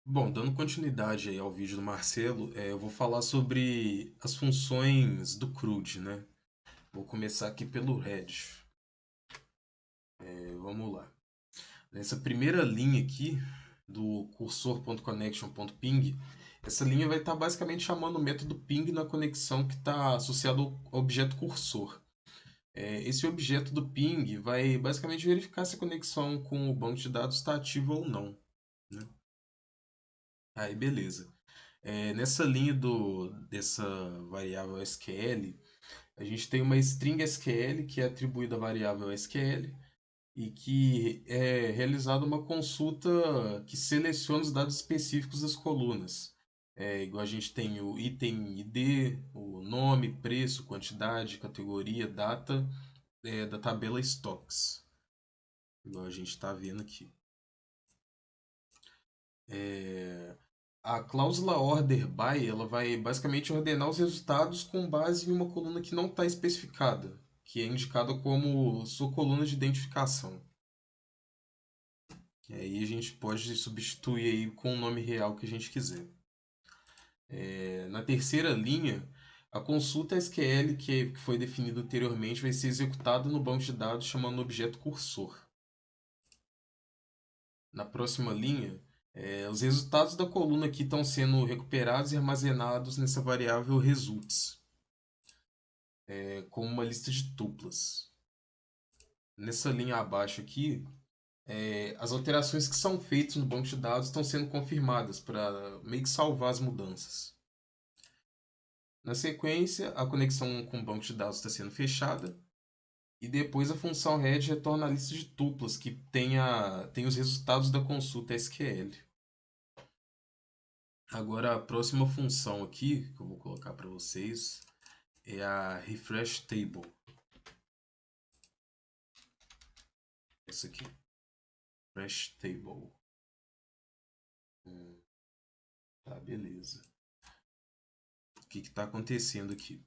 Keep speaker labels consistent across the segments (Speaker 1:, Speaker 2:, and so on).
Speaker 1: Bom, dando continuidade aí ao vídeo do Marcelo, eu vou falar sobre as funções do CRUD, né? Vou começar aqui pelo head. Vamos lá. Nessa primeira linha aqui do cursor.connection.ping, essa linha vai estar basicamente chamando o método ping na conexão que está associado ao objeto cursor. Esse objeto do ping vai basicamente verificar se a conexão com o banco de dados está ativa ou não, né? Aí, beleza. Nessa linha dessa variável SQL, a gente tem uma string SQL que é atribuída à variável SQL e que é realizada uma consulta que seleciona os dados específicos das colunas. Igual a gente tem o item ID, o nome, preço, quantidade, categoria, data, da tabela stocks, igual a gente está vendo aqui. É, A cláusula order by, ela vai basicamente ordenar os resultados com base em uma coluna que não está especificada, que é indicada como sua coluna de identificação. E aí a gente pode substituir aí com o nome real que a gente quiser. Na terceira linha, a consulta SQL que foi definida anteriormente vai ser executada no banco de dados chamando o objeto cursor. Na próxima linha, os resultados da coluna aqui estão sendo recuperados e armazenados nessa variável results, como uma lista de tuplas. Nessa linha abaixo aqui, as alterações que são feitas no banco de dados estão sendo confirmadas para meio que salvar as mudanças. Na sequência, a conexão com o banco de dados está sendo fechada e depois a função head retorna a lista de tuplas que tem os resultados da consulta SQL. Agora a próxima função aqui que eu vou colocar para vocês é a refresh table. Essa aqui, refresh table. Tá, beleza. O que está acontecendo aqui?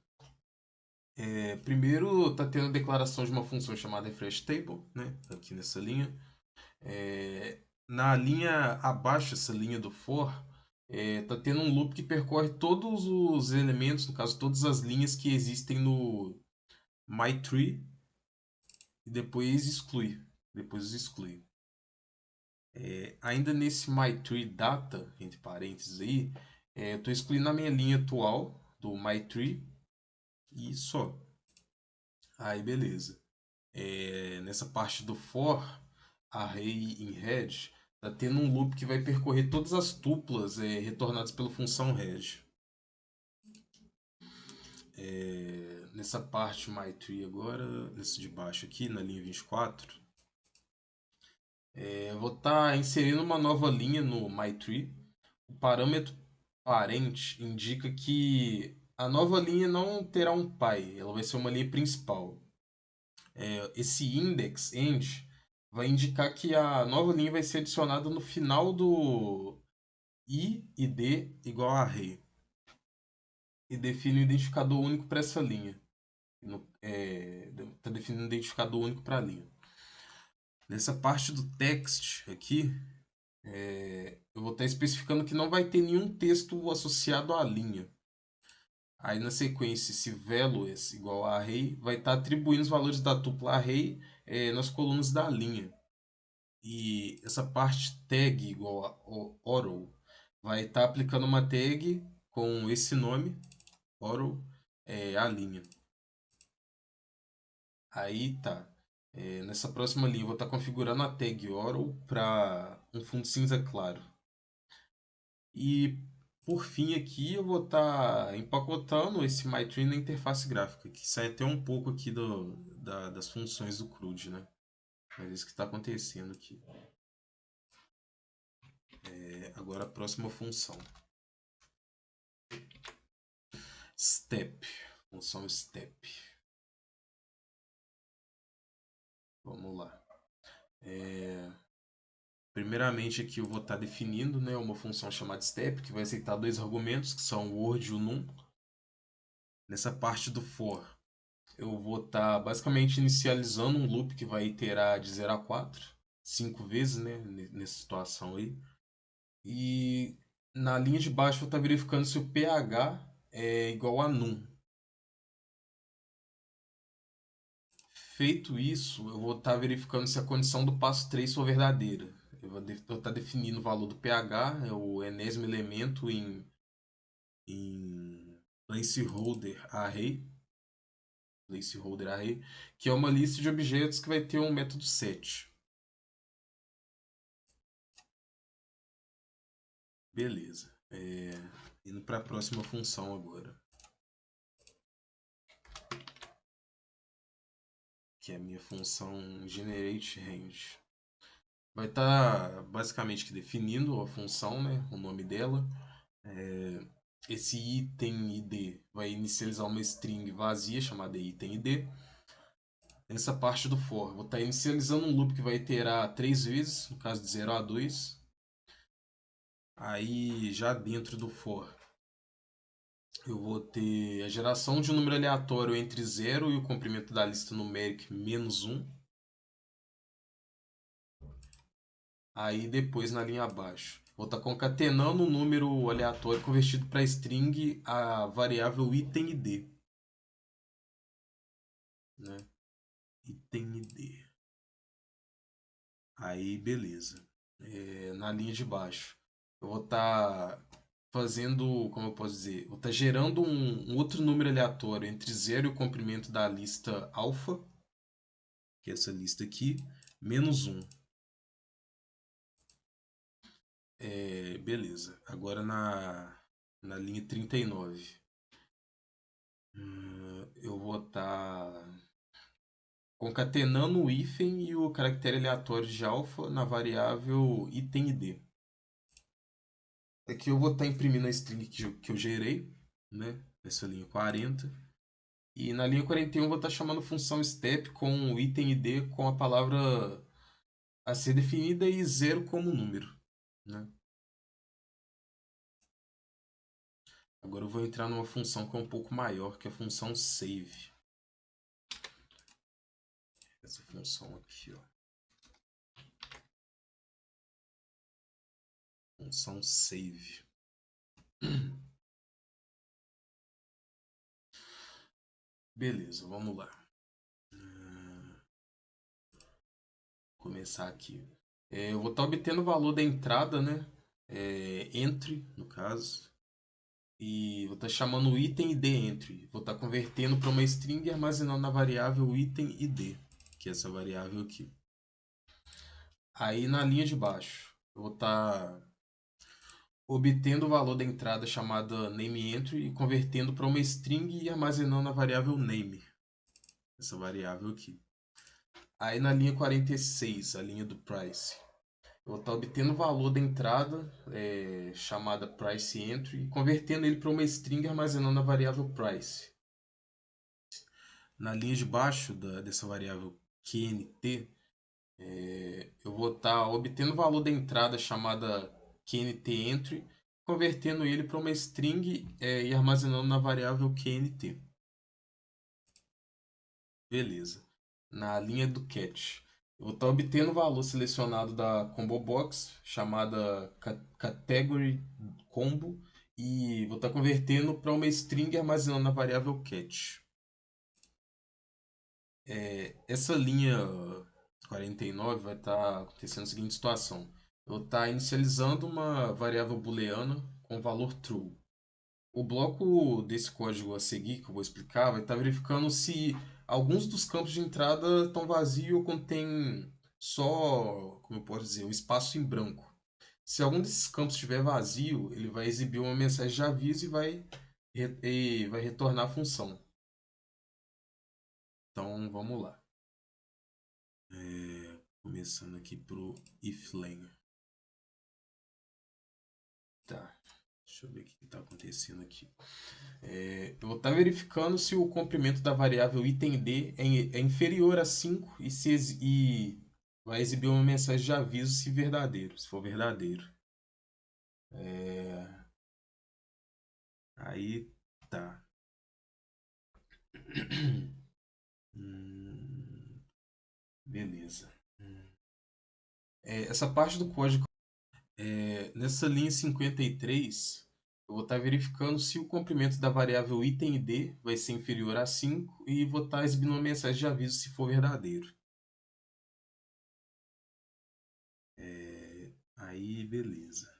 Speaker 1: Primeiro está tendo a declaração de uma função chamada refresh table, né? Aqui nessa linha. Na linha abaixo, essa linha do for, está tendo um loop que percorre todos os elementos, no caso, todas as linhas que existem no myTree e depois exclui. Depois exclui. Ainda nesse myTree data, entre parênteses aí, eu estou excluindo a minha linha atual do myTree e só. Aí beleza. Nessa parte do for, array in head, tá tendo um loop que vai percorrer todas as tuplas retornadas pela função head. Nessa parte myTree agora, nesse de baixo aqui, na linha 24, eu vou estar inserindo uma nova linha no myTree. O parâmetro parente indica que a nova linha não terá um pai, ela vai ser uma linha principal. Esse index end vai indicar que a nova linha vai ser adicionada no final do i e d igual a array e define um identificador único para essa linha. Está definindo um identificador único para a linha. Nessa parte do text aqui, eu vou estar especificando que não vai ter nenhum texto associado à linha. Aí na sequência, esse values igual a array vai estar atribuindo os valores da tupla array nas colunas da linha. E essa parte tag igual a auto vai estar aplicando uma tag com esse nome, auto, a linha. Aí tá. Nessa próxima linha eu vou estar configurando a tag auto para um fundo cinza claro. E por fim aqui eu vou estar empacotando esse MyTree na interface gráfica, que sai até um pouco aqui das funções do CRUD, né? Mas é isso que está acontecendo aqui. Agora a próxima função. Step. Função step. Vamos lá. Primeiramente aqui eu vou estar definindo, né, uma função chamada step, que vai aceitar dois argumentos, que são o word e o num. Nessa parte do for, eu vou estar basicamente inicializando um loop que vai iterar de 0 a 4, 5 vezes, né, nessa situação aí. E Na linha de baixo, eu vou estar verificando se o pH é igual a num. Feito isso, eu vou estar verificando se a condição do passo 3 for verdadeira. Eu vou estar definindo o valor do pH, é o enésimo elemento em placeholder array, que é uma lista de objetos que vai ter um método set. Beleza. Indo para a próxima função agora, que é a minha função generateRange. Vai estar basicamente que definindo a função, né, o nome dela. Esse item id vai inicializar uma string vazia chamada item id. Nessa parte do for, vou estar inicializando um loop que vai iterar 3 vezes, no caso de 0 a 2. Aí já dentro do for, eu vou ter a geração de um número aleatório entre 0 e o comprimento da lista numérica menos 1. Aí depois na linha abaixo, vou estar concatenando um número aleatório convertido para string a variável item id. Né? Item id. Aí beleza. Na linha de baixo, eu vou estar fazendo, como eu posso dizer, vou estar gerando um outro número aleatório entre 0 e o comprimento da lista alfa, que é essa lista aqui, menos 1. Beleza. Agora na linha 39, eu vou estar concatenando o hífen e o caractere aleatório de alfa na variável item id. Aqui eu vou estar imprimindo a string que eu gerei, né? Nessa linha 40. E na linha 41 eu vou estar chamando função step com o item id com a palavra a ser definida e 0 como número. Né? Agora eu vou entrar numa função que é um pouco maior, que é a função save. Essa função aqui, ó. Função save. Beleza, vamos lá. Vou começar aqui. Eu vou estar obtendo o valor da entrada, né? Entry, no caso. E vou estar chamando o item id entry. Vou estar convertendo para uma string e armazenando na variável item id, que é essa variável aqui. Aí na linha de baixo, eu vou estar obtendo o valor da entrada chamada nameEntry e convertendo para uma string e armazenando na variável name, essa variável aqui. Aí na linha 46, a linha do price, eu vou estar obtendo o valor da entrada chamada priceEntry e convertendo ele para uma string e armazenando na variável price. Na linha de baixo dessa variável QNT, eu vou estar obtendo o valor da entrada chamada QNTEntry, convertendo ele para uma string e armazenando na variável QNT. Beleza. Na linha do catch, eu vou estar obtendo o valor selecionado da combo box, chamada category combo, e vou estar convertendo para uma string e armazenando na variável catch. Essa linha 49 vai estar acontecendo a seguinte situação. Eu vou estar inicializando uma variável booleana com valor true. O bloco desse código a seguir, que eu vou explicar, vai estar verificando se alguns dos campos de entrada estão vazios ou contém só, como eu posso dizer, um espaço em branco. Se algum desses campos estiver vazio, ele vai exibir uma mensagem de aviso e vai retornar a função. Então, vamos lá. Começando aqui pro iflen. Tá. Deixa eu ver o que está acontecendo aqui. Eu vou estar verificando se o comprimento da variável item d é inferior a 5 e vai exibir uma mensagem de aviso se verdadeiro, se for verdadeiro. Aí tá. Beleza. Essa parte do código Nessa linha 53, eu vou estar verificando se o comprimento da variável item ID vai ser inferior a 5 e vou estar exibindo uma mensagem de aviso se for verdadeiro. Aí, beleza.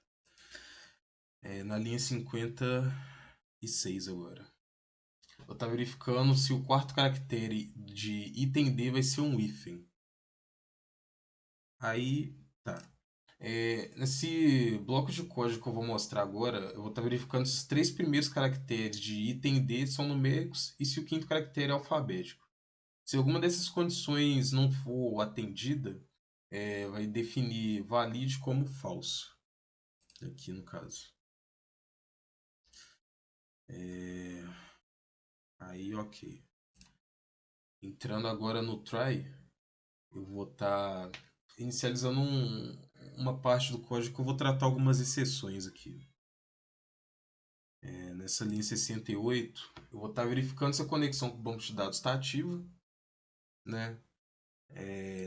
Speaker 1: Na linha 56 agora. Eu estar verificando se o quarto caractere de item D vai ser um hífen. Aí, tá. Nesse bloco de código que eu vou mostrar agora, eu vou estar verificando se os três primeiros caracteres de item D são numéricos e se o quinto caractere é alfabético. Se alguma dessas condições não for atendida, vai definir valide como falso. Aqui no caso. Aí, ok. Entrando agora no try, eu vou estar inicializando uma parte do código que eu vou tratar algumas exceções aqui. Nessa linha 68, eu vou estar verificando se a conexão com o banco de dados está ativa, né?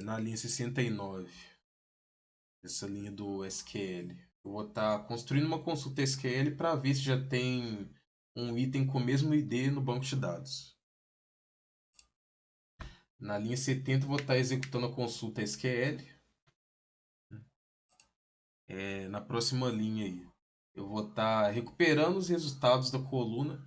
Speaker 1: Na linha 69, essa linha do SQL, eu vou estar construindo uma consulta SQL para ver se já tem um item com o mesmo ID no banco de dados. Na linha 70, eu vou estar executando a consulta SQL. Na próxima linha aí, eu vou estar recuperando os resultados da coluna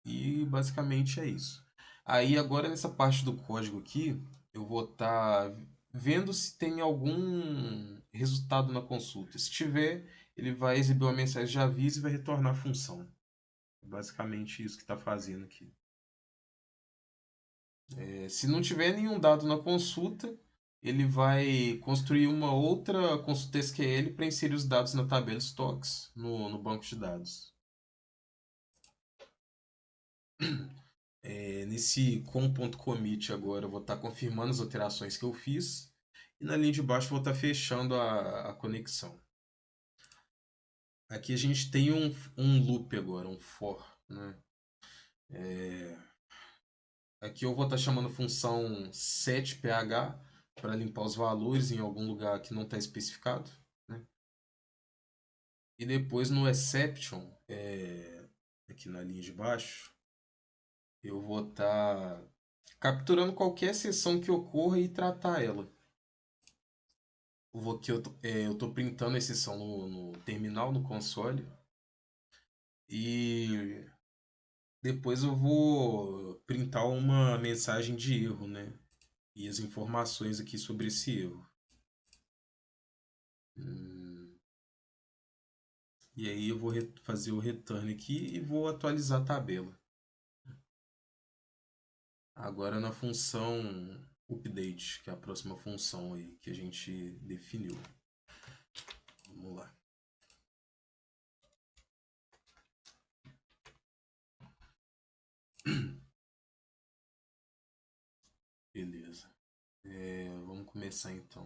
Speaker 1: e basicamente é isso. Aí agora nessa parte do código aqui, eu vou estar vendo se tem algum resultado na consulta. Se tiver, ele vai exibir uma mensagem de aviso e vai retornar a função. É basicamente isso que está fazendo aqui. Se não tiver nenhum dado na consulta, ele vai construir uma outra consulta SQL para inserir os dados na tabela estoques no banco de dados. Nesse com.commit agora eu vou estar confirmando as alterações que eu fiz e na linha de baixo eu vou estar fechando a conexão. Aqui a gente tem um loop agora, um for, né? Aqui eu vou estar chamando a função setPH para limpar os valores em algum lugar que não está especificado, né? E depois no exception, aqui na linha de baixo, eu vou estar capturando qualquer exceção que ocorra e tratar ela. Eu tô printando a exceção no terminal, no console. E depois eu vou printar uma mensagem de erro, né? E as informações aqui sobre esse erro. E aí eu vou fazer o return aqui e vou atualizar a tabela. Agora na função update, que é a próxima função aí que a gente definiu. Vamos lá. Beleza. Vamos começar então.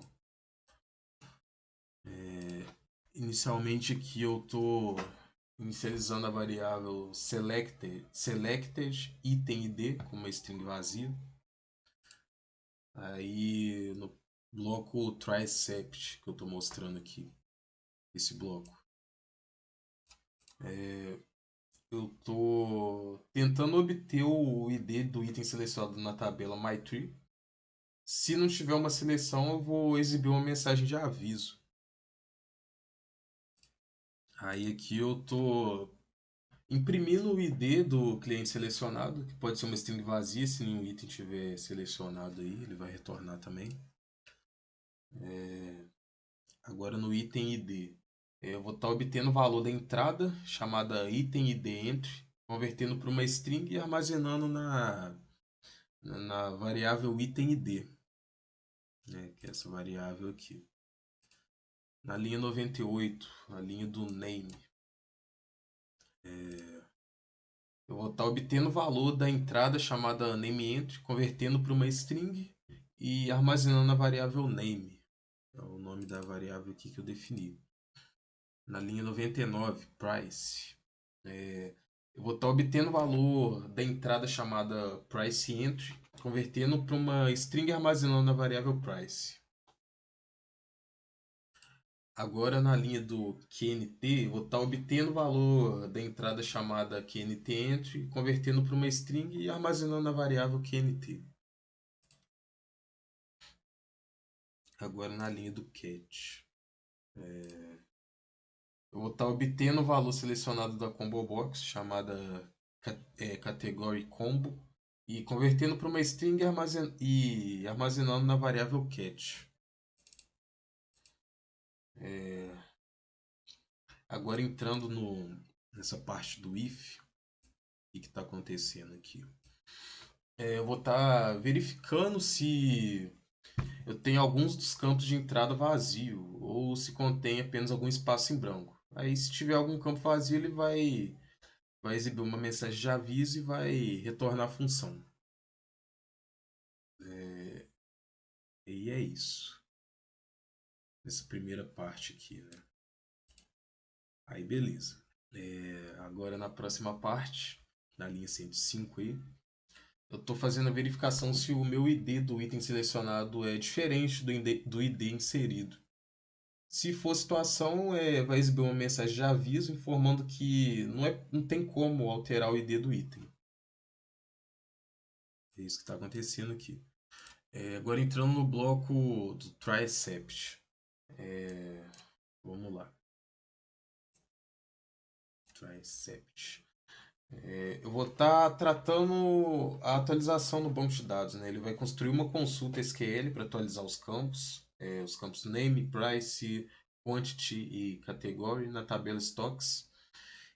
Speaker 1: Inicialmente aqui eu estou inicializando a variável selected item id com uma string vazia. Aí no bloco trycept que eu estou mostrando aqui, esse bloco, eu estou tentando obter o id do item selecionado na tabela myTree. Se não tiver uma seleção, eu vou exibir uma mensagem de aviso. Aí aqui eu estou imprimindo o ID do cliente selecionado, que pode ser uma string vazia, se nenhum item tiver selecionado aí, ele vai retornar também. Agora no item ID, eu vou estar obtendo o valor da entrada, chamada item ID entry, convertendo para uma string e armazenando na variável item ID, né, que é essa variável aqui. Na linha 98, a linha do name, eu vou estar obtendo o valor da entrada chamada nameEntry, convertendo para uma string e armazenando a variável name. É o nome da variável aqui que eu defini. Na linha 99, price, eu vou estar obtendo o valor da entrada chamada priceEntry, convertendo para uma string e armazenando a variável price. Agora na linha do QNT, eu vou estar obtendo o valor da entrada chamada QNT entry, convertendo para uma string e armazenando a variável QNT. Agora na linha do cat. Eu vou estar obtendo o valor selecionado da combo box, chamada category combo, e convertendo para uma string e armazenando na variável cat. Agora entrando nessa parte do if, o que está acontecendo aqui? Eu vou estar verificando se eu tenho alguns dos campos de entrada vazio ou se contém apenas algum espaço em branco. Aí, se tiver algum campo vazio, ele vai exibir uma mensagem de aviso e vai retornar a função. E é isso. Nessa primeira parte aqui, né? Aí, beleza. Agora, na próxima parte, na linha 105 aí, eu estou fazendo a verificação se o meu ID do item selecionado é diferente do ID inserido. Se for situação, vai exibir uma mensagem de aviso informando que não tem como alterar o ID do item. É isso que está acontecendo aqui. Agora entrando no bloco do try-except. Vamos lá. Try-except. Eu vou estar tratando a atualização no banco de dados. Né? Ele vai construir uma consulta SQL para atualizar os campos name, price, quantity e category na tabela stocks,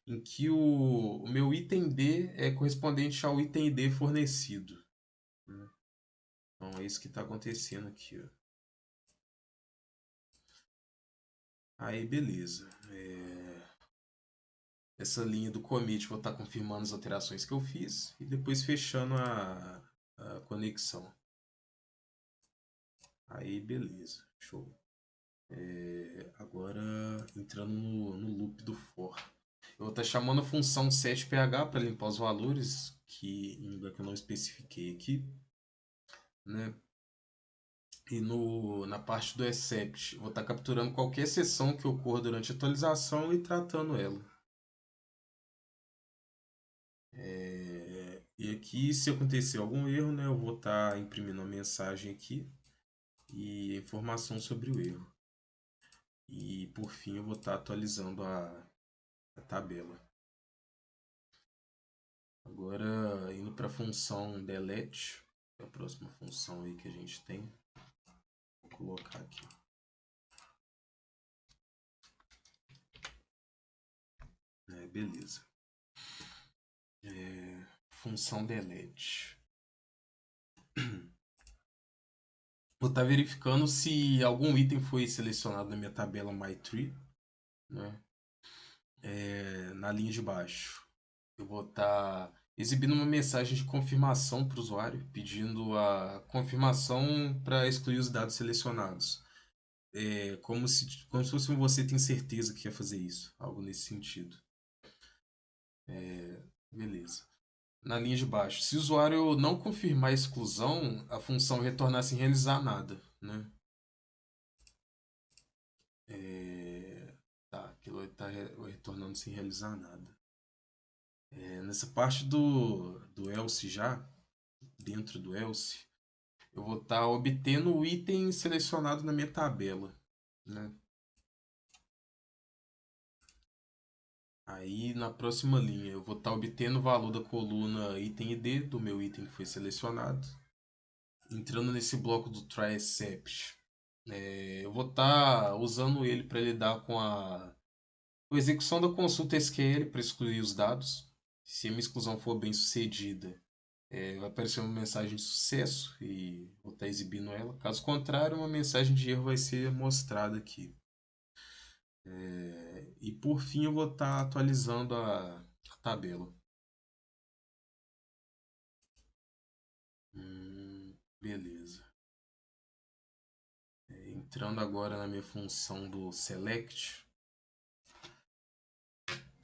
Speaker 1: em que o meu item D é correspondente ao item ID fornecido. Né? Então é isso que está acontecendo aqui. Ó. Aí beleza. Essa linha do commit vou estar confirmando as alterações que eu fiz e depois fechando a conexão. Aí beleza, show. Agora entrando no loop do for. Eu vou estar chamando a função setPH para limpar os valores que em lugar que eu não especifiquei aqui, né? E na parte do except, vou estar capturando qualquer exceção que ocorra durante a atualização e tratando ela. E aqui, se acontecer algum erro, né, eu vou estar imprimindo uma mensagem aqui e informação sobre o erro. E por fim, eu vou estar atualizando a tabela. Agora, indo para a função delete, que é a próxima função aí que a gente tem. Vou colocar aqui. Beleza. Função delete. Vou estar verificando se algum item foi selecionado na minha tabela myTree, né? Na linha de baixo. Eu vou estar exibindo uma mensagem de confirmação para o usuário, pedindo a confirmação para excluir os dados selecionados. Como se fosse você tem certeza que quer fazer isso, algo nesse sentido. Beleza. Na linha de baixo, se o usuário não confirmar a exclusão, a função retornar sem realizar nada, né? Tá, aquilo está retornando sem realizar nada. Nessa parte do else já, dentro do else, eu vou estar obtendo o item selecionado na minha tabela, né? Aí na próxima linha eu vou estar obtendo o valor da coluna item ID do meu item que foi selecionado. Entrando nesse bloco do try-except, eu vou estar usando ele para lidar com a execução da consulta SQL para excluir os dados. Se a minha exclusão for bem sucedida, vai aparecer uma mensagem de sucesso e vou estar exibindo ela. Caso contrário, uma mensagem de erro vai ser mostrada aqui. E por fim, eu vou estar atualizando a tabela. Beleza. Entrando agora na minha função do select,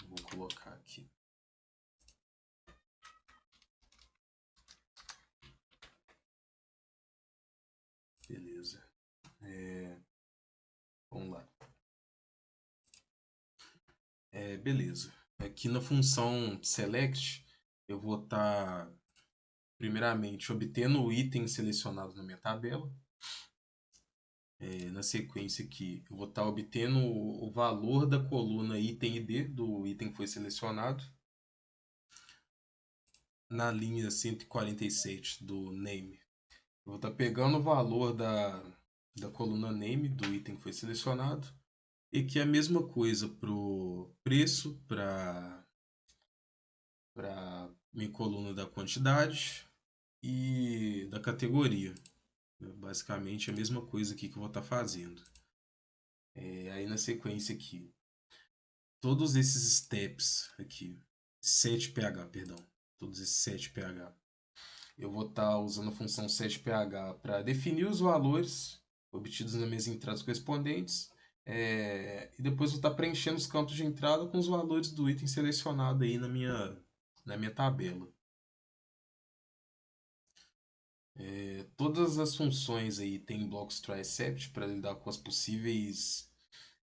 Speaker 1: vou colocar aqui. Beleza. Vamos lá. Beleza. Aqui na função select, eu vou estar, primeiramente, obtendo o item selecionado na minha tabela. Na sequência aqui, eu vou estar obtendo o valor da coluna item ID do item que foi selecionado. Na linha 147 do name, eu vou estar pegando o valor da coluna name do item que foi selecionado. E que é a mesma coisa para o preço, para minha coluna da quantidade e da categoria. Basicamente a mesma coisa aqui que eu vou estar fazendo. Aí na sequência aqui, todos esses steps aqui, 7ph, perdão, todos esses 7ph, eu vou estar usando a função 7ph para definir os valores obtidos nas minhas entradas correspondentes. E depois vou estar preenchendo os campos de entrada com os valores do item selecionado aí na minha tabela. Todas as funções aí têm blocos try-except para lidar com as possíveis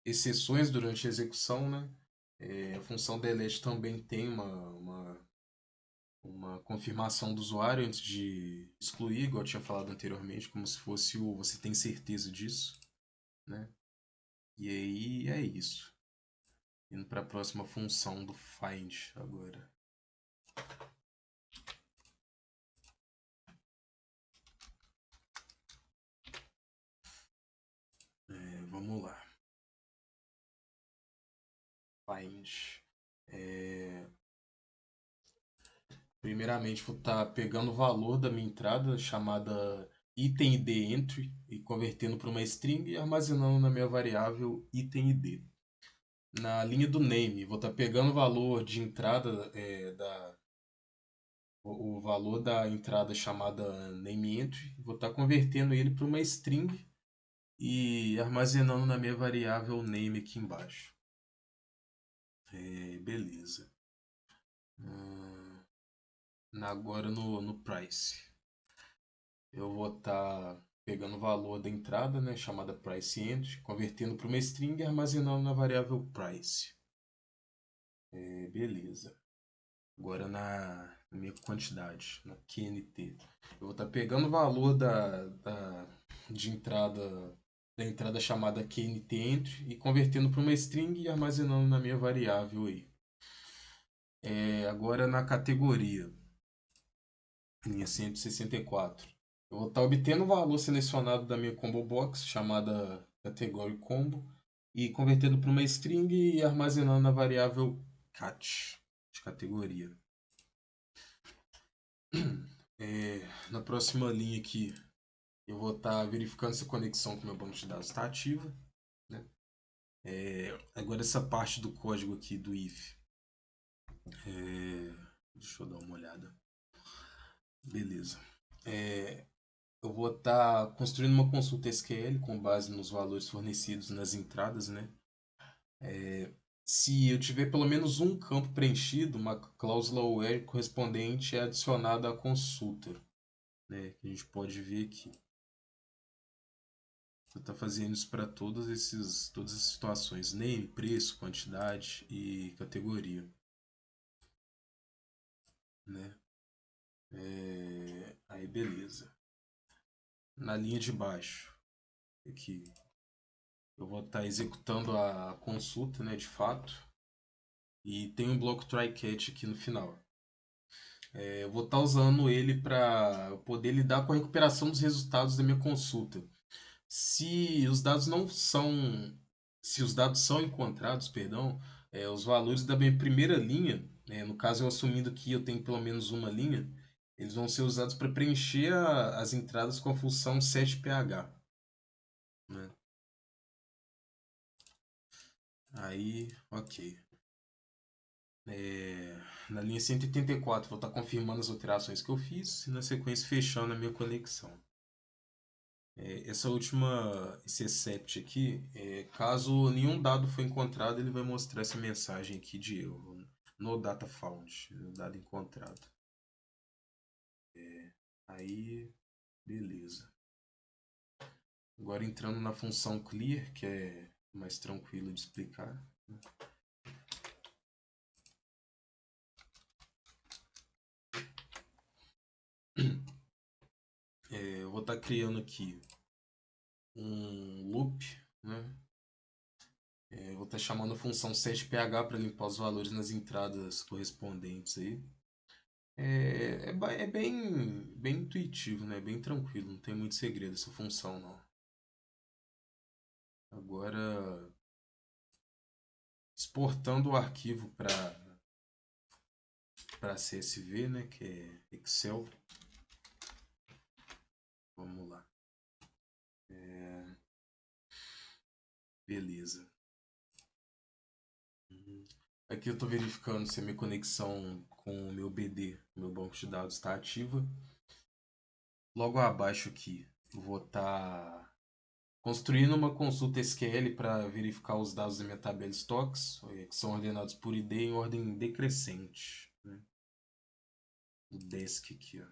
Speaker 1: exceções durante a execução, né? A função delete também tem uma confirmação do usuário antes de excluir, igual eu tinha falado anteriormente, como se fosse o você tem certeza disso, né? E aí é isso. Indo para a próxima função do find agora. Vamos lá. Find. Primeiramente, vou estar pegando o valor da minha entrada, chamada item id entry, e convertendo para uma string e armazenando na minha variável item id. Na linha do name, vou estar pegando o valor de entrada o valor da entrada chamada name entry, vou estar convertendo ele para uma string e armazenando na minha variável name aqui embaixo. Beleza. Agora no price, eu vou estar pegando o valor da entrada, né, chamada price entry, convertendo para uma string e armazenando na variável price. Beleza. Agora na minha quantidade, na QNT, eu vou estar pegando o valor de entrada da entrada chamada QNT entry e convertendo para uma string e armazenando na minha variável aí. Agora na categoria, linha 164, eu vou estar obtendo o valor selecionado da minha combo box chamada category combo e convertendo para uma string e armazenando na variável cat de categoria. Na próxima linha aqui, eu vou estar verificando se a conexão com o meu banco de dados está ativa, né? Agora essa parte do código aqui do if, deixa eu dar uma olhada. Beleza. Eu vou estar construindo uma consulta SQL com base nos valores fornecidos nas entradas, né? Se eu tiver pelo menos um campo preenchido, uma cláusula where correspondente é adicionada à consulta, né? Que a gente pode ver aqui. Vou estar fazendo isso para todas as situações: name, preço, quantidade e categoria, né? Aí beleza. Na linha de baixo, aqui, eu vou estar executando a consulta, né, de fato, e tem um bloco try-catch aqui no final. Eu vou estar usando ele para poder lidar com a recuperação dos resultados da minha consulta. Se os dados não são, se os dados são encontrados, perdão, os valores da minha primeira linha, no caso eu assumindo que eu tenho pelo menos uma linha, eles vão ser usados para preencher as entradas com a função 7ph, né? Aí, ok. Na linha 184 vou estar confirmando as alterações que eu fiz e na sequência fechando a minha conexão. Esse except aqui, caso nenhum dado foi encontrado, ele vai mostrar essa mensagem aqui de erro. No data found, no dado encontrado. Aí, beleza. Agora entrando na função clear, que é mais tranquilo de explicar. Eu vou estar criando aqui um loop, né? Vou estar chamando a função setPH para limpar os valores nas entradas correspondentes aí. É bem intuitivo, né? Bem tranquilo, não tem muito segredo essa função não. Agora, exportando o arquivo para CSV, né? Que é Excel. Vamos lá. Beleza. Aqui eu estou verificando se a minha conexão com o meu BD, meu banco de dados, está ativa. Logo abaixo aqui, eu vou estar construindo uma consulta SQL para verificar os dados da minha tabela estoques, que são ordenados por ID em ordem decrescente. Né? O desk aqui, ó.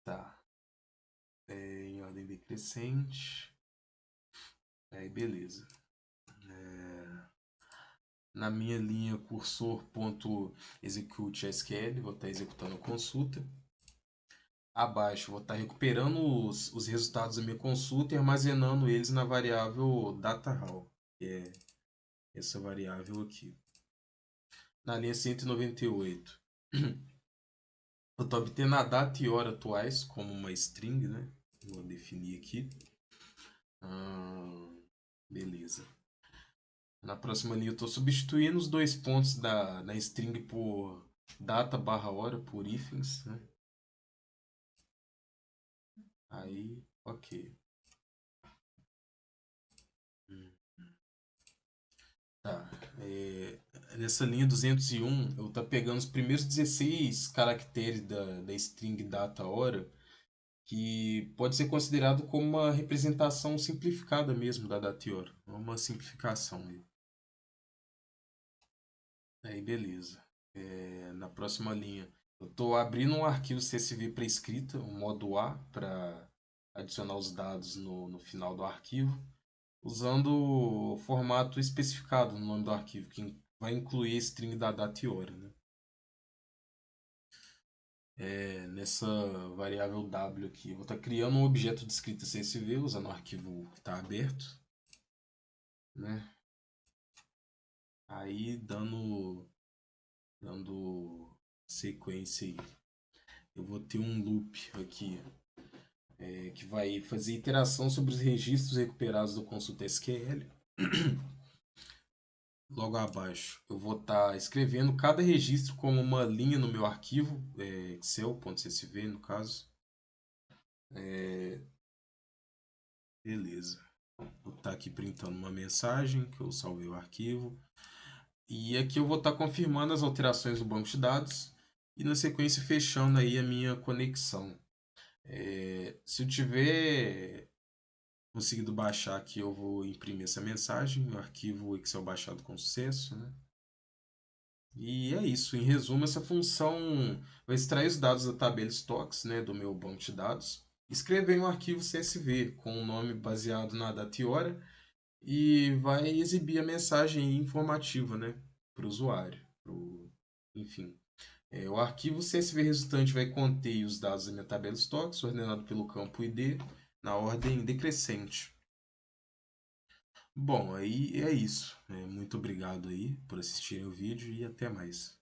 Speaker 1: Tá. Em ordem decrescente. Aí, beleza. Na minha linha cursor.execute.sql, vou estar executando a consulta. Abaixo, vou estar recuperando os resultados da minha consulta e armazenando eles na variável data_raw, que é essa variável aqui. Na linha 198, eu estou obtendo a data e hora atuais como uma string, né? Vou definir aqui. Beleza. Na próxima linha eu estou substituindo os dois pontos da string por data/hora, por hífens, né? Aí, ok. Tá. Nessa linha 201, eu tá pegando os primeiros 16 caracteres da string data/hora, que pode ser considerado como uma representação simplificada mesmo da data e hora. Uma simplificação aí. Aí, beleza. Na próxima linha, eu estou abrindo um arquivo CSV para escrita, um modo A, para adicionar os dados no final do arquivo, usando o formato especificado no nome do arquivo, que vai incluir a string da data e hora. Né? Nessa variável W aqui, eu vou estar criando um objeto de escrita CSV usando o arquivo que está aberto. Né? Aí, dando sequência aí, eu vou ter um loop aqui que vai fazer iteração sobre os registros recuperados do consulta SQL. Logo abaixo, eu vou estar escrevendo cada registro como uma linha no meu arquivo, excel.csv no caso. Beleza. Vou estar aqui printando uma mensagem que eu salvei o arquivo. E aqui eu vou estar confirmando as alterações do banco de dados e na sequência fechando aí a minha conexão. Se eu tiver conseguido baixar aqui, eu vou imprimir essa mensagem no arquivo Excel baixado com sucesso, né? E é isso. Em resumo, essa função vai extrair os dados da tabela estoques, né, do meu banco de dados, escrever em um arquivo CSV com o nome baseado na data e hora e vai exibir a mensagem informativa, né, para o usuário. Enfim, o arquivo CSV resultante vai conter os dados da minha tabela estoques, ordenado pelo campo ID, na ordem decrescente. Bom, aí é isso. Muito obrigado aí por assistirem o vídeo e até mais.